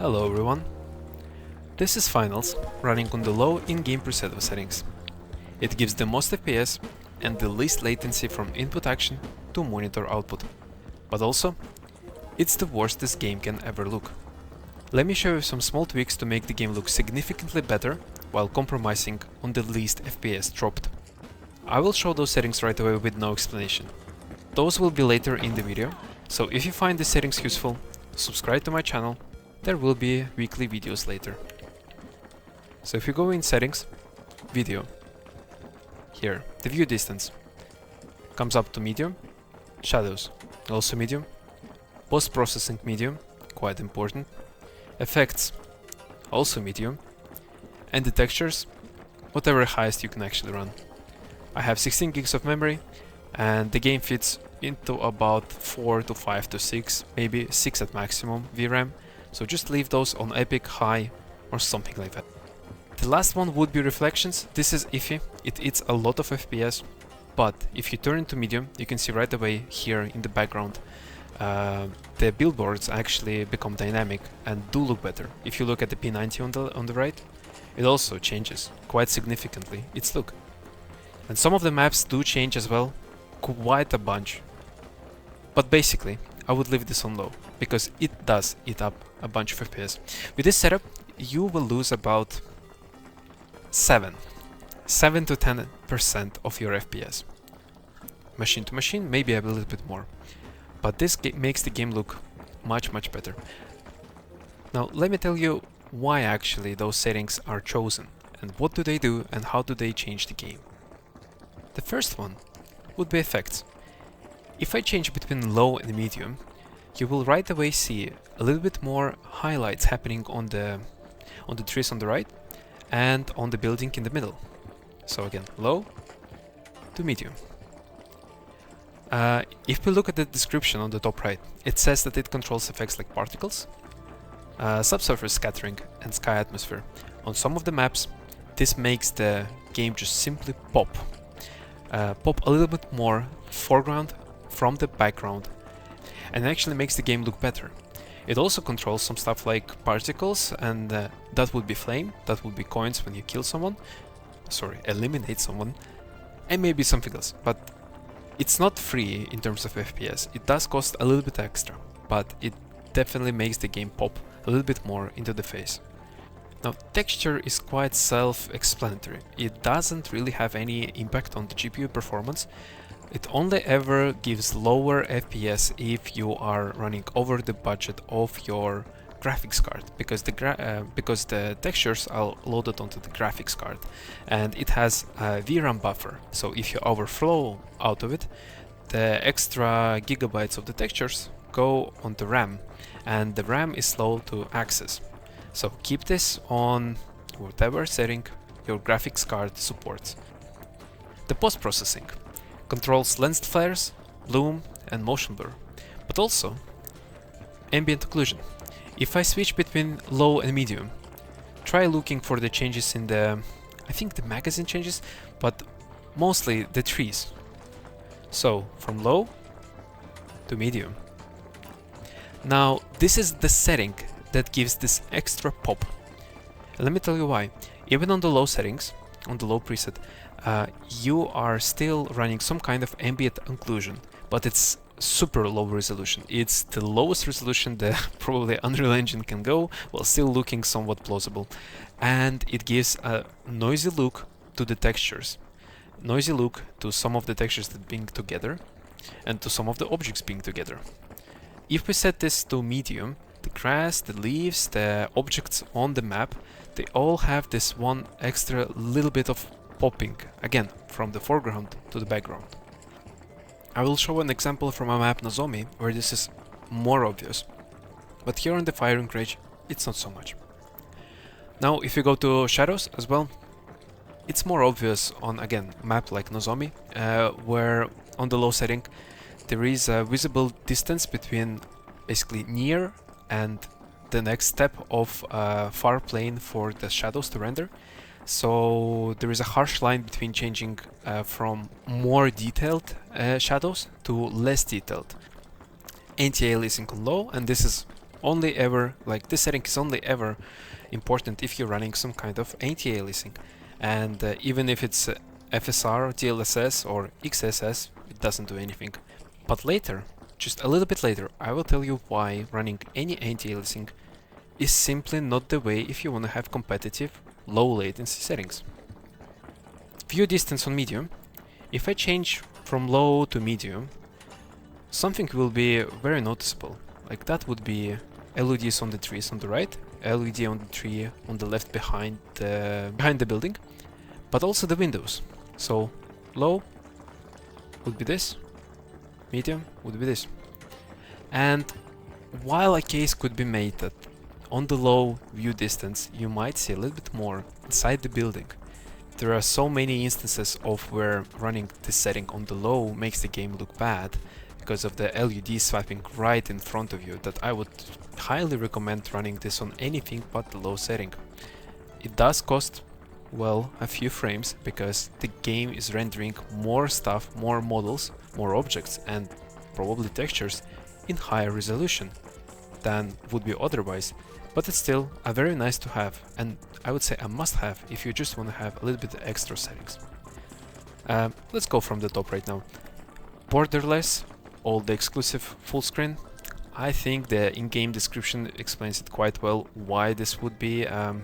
Hello everyone. This is Finals, running on the low in-game preset of settings. It gives the most FPS and the least latency from input action to monitor output. But also, it's the worst this game can ever look. Let me show you some small tweaks to make the game look significantly better while compromising on the least FPS dropped. I will show those settings right away with no explanation. Those will be later in the video, so if you find the settings useful, subscribe to my channel. There will be weekly videos later. So if you go in settings, video, here, the view distance comes up to medium, shadows, also medium, post-processing medium, quite important, effects, also medium, and the textures, whatever highest you can actually run. I have 16 gigs of memory, and the game fits into about 4 to 5 to 6, maybe 6 at maximum VRAM, so just leave those on epic, high, or something like that. The last one would be reflections. This is iffy, it eats a lot of FPS, but if you turn into medium, you can see right away here in the background the billboards actually become dynamic and do look better. If you look at the P90 on the right, it also changes quite significantly its look. And some of the maps do change as well, quite a bunch. But basically, I would leave this on low, because it does eat up a bunch of FPS. With this setup, you will lose about 7 to 10% of your FPS. Machine to machine, maybe a little bit more. But this makes the game look much better. Now, let me tell you why actually those settings are chosen, and what do they do, and how do they change the game. The first one would be effects. If I change between low and medium, you will right away see a little bit more highlights happening on the trees on the right and on the building in the middle. So again, low to medium. If we look at the description on the top right, it says that it controls effects like particles, subsurface scattering, and sky atmosphere. On some of the maps, this makes the game just simply pop a little bit more foreground from the background, and actually makes the game look better. It also controls some stuff like particles, and that would be flame, that would be coins when you kill someone, eliminate someone, and maybe something else. But it's not free in terms of FPS. It does cost a little bit extra, but it definitely makes the game pop a little bit more into the face. Now, texture is quite self-explanatory. It doesn't really have any impact on the GPU performance. It only ever gives lower FPS if you are running over the budget of your graphics card, because the textures are loaded onto the graphics card, and it has a VRAM buffer. So if you overflow out of it, the extra gigabytes of the textures go onto RAM, and the RAM is slow to access. So keep this on whatever setting your graphics card supports. The post-processing controls lens flares, bloom, and motion blur, but also ambient occlusion. If I switch between low and medium, try looking for the changes in the magazine changes, but mostly the trees. So from low to medium. Now this is the setting that gives this extra pop. And let me tell you why. Even on the low settings, on the low preset, you are still running some kind of ambient occlusion, but it's super low resolution. It's the lowest resolution that probably Unreal Engine can go, while still looking somewhat plausible. And it gives a noisy look to the textures. Noisy look to some of the textures that being together, and to some of the objects being together. If we set this to medium, the grass, the leaves, the objects on the map, they all have this one extra little bit of popping, again, from the foreground to the background. I will show an example from a map Nozomi where this is more obvious, but here on the firing range, it's not so much. Now, if you go to shadows as well, it's more obvious on, again, a map like Nozomi, where on the low setting, there is a visible distance between basically near and the next step of far plane for the shadows to render. So there is a harsh line between changing from more detailed shadows to less detailed. Anti-aliasing on low, and this is only ever, like this setting is only ever important if you're running some kind of anti-aliasing. And even if it's FSR, DLSS or XSS, it doesn't do anything. But later, just a little bit later, I will tell you why running any anti-aliasing is simply not the way if you want to have competitive, low latency settings. View distance on medium. If I change from low to medium, something will be very noticeable. Like that would be LEDs on the trees on the right, LED on the tree on the left behind the building, but also the windows. So low would be this, medium would be this. And while a case could be made that on the low view distance you might see a little bit more inside the building, there are so many instances of where running this setting on the low makes the game look bad because of the LED swiping right in front of you, that I would highly recommend running this on anything but the low setting. It does cost, well, a few frames because the game is rendering more stuff, more models, more objects and probably textures in higher resolution than would be otherwise, but it's still a very nice to have, and I would say a must have if you just want to have a little bit extra settings. Let's go from the top right now. Borderless, all the exclusive full screen. I think the in-game description explains it quite well why this would be a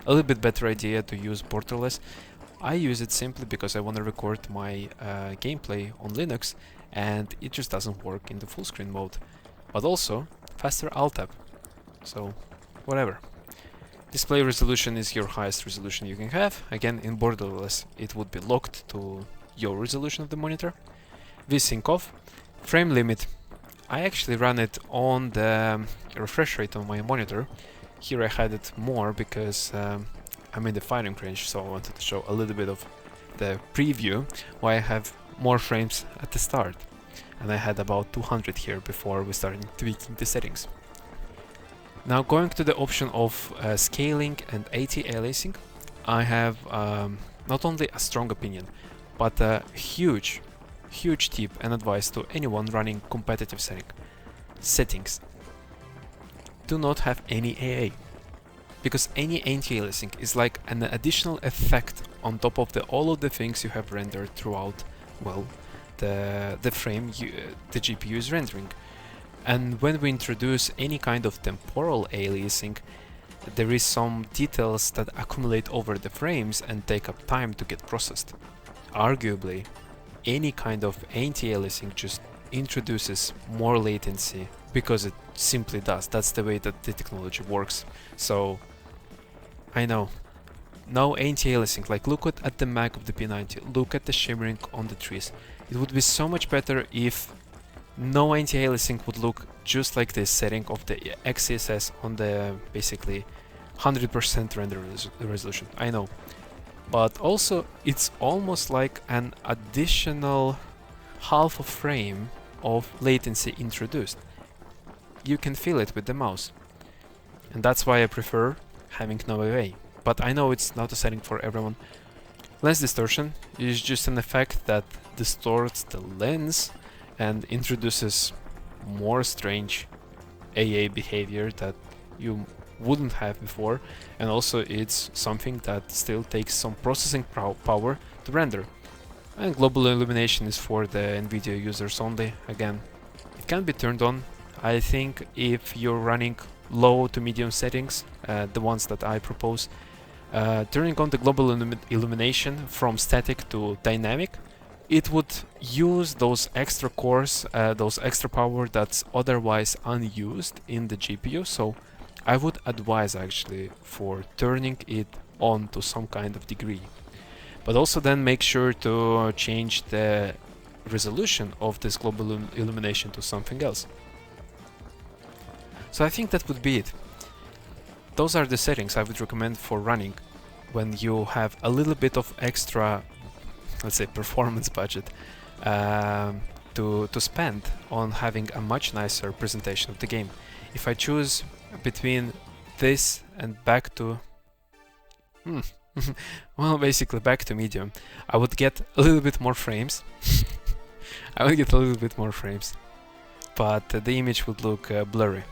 little bit better idea to use borderless. I use it simply because I want to record my gameplay on Linux and it just doesn't work in the full screen mode. But also faster alt tab, so whatever. Display resolution is your highest resolution you can have. Again, in borderless it would be locked to your resolution of the monitor. VSync off. Frame limit. I actually ran it on the refresh rate on my monitor. Here I had it more because I'm in the firing range, so I wanted to show a little bit of the preview why I have more frames at the start. And I had about 200 here before we started tweaking the settings. Now going to the option of scaling and anti-aliasing, I have not only a strong opinion, but a huge tip and advice to anyone running competitive settings. Do not have any AA, because any anti-aliasing is like an additional effect on top of all of the things you have rendered throughout, well, the frame the GPU is rendering. And when we introduce any kind of temporal aliasing, there is some details that accumulate over the frames and take up time to get processed. Arguably, any kind of anti-aliasing just introduces more latency because it simply does. That's the way that the technology works. So I know, no anti-aliasing. Like look at the mag of the P90, look at the shimmering on the trees. It would be so much better if no anti-aliasing would look just like this setting of the XCSS on the basically 100% render resolution. I know. But also it's almost like an additional half a frame of latency introduced. You can feel it with the mouse. And that's why I prefer having no AA. But I know it's not a setting for everyone. Lens distortion is just an effect that distorts the lens and introduces more strange AA behavior that you wouldn't have before, and also it's something that still takes some processing power to render. And global illumination is for the NVIDIA users only. Again, it can be turned on. I think if you're running low to medium settings, the ones that I propose, turning on the global illumination from static to dynamic, it would use those extra cores, those extra power that's otherwise unused in the GPU. So I would advise actually for turning it on to some kind of degree. But also then make sure to change the resolution of this global illumination to something else. So I think that would be it. Those are the settings I would recommend for running when you have a little bit of extra, let's say, performance budget to spend on having a much nicer presentation of the game. If I choose between this and back to well, basically back to medium, I would get a little bit more frames. I would get a little bit more frames, but the image would look blurry.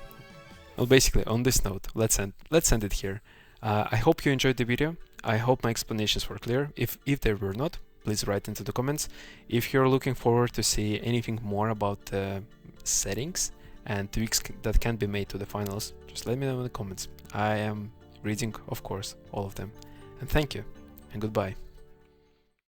Well, basically, on this note, let's end it here. I hope you enjoyed the video. I hope my explanations were clear. If they were not, please write into the comments. If you're looking forward to see anything more about the settings and tweaks that can be made to the finals, just let me know in the comments. I am reading, of course, all of them. And thank you, and goodbye.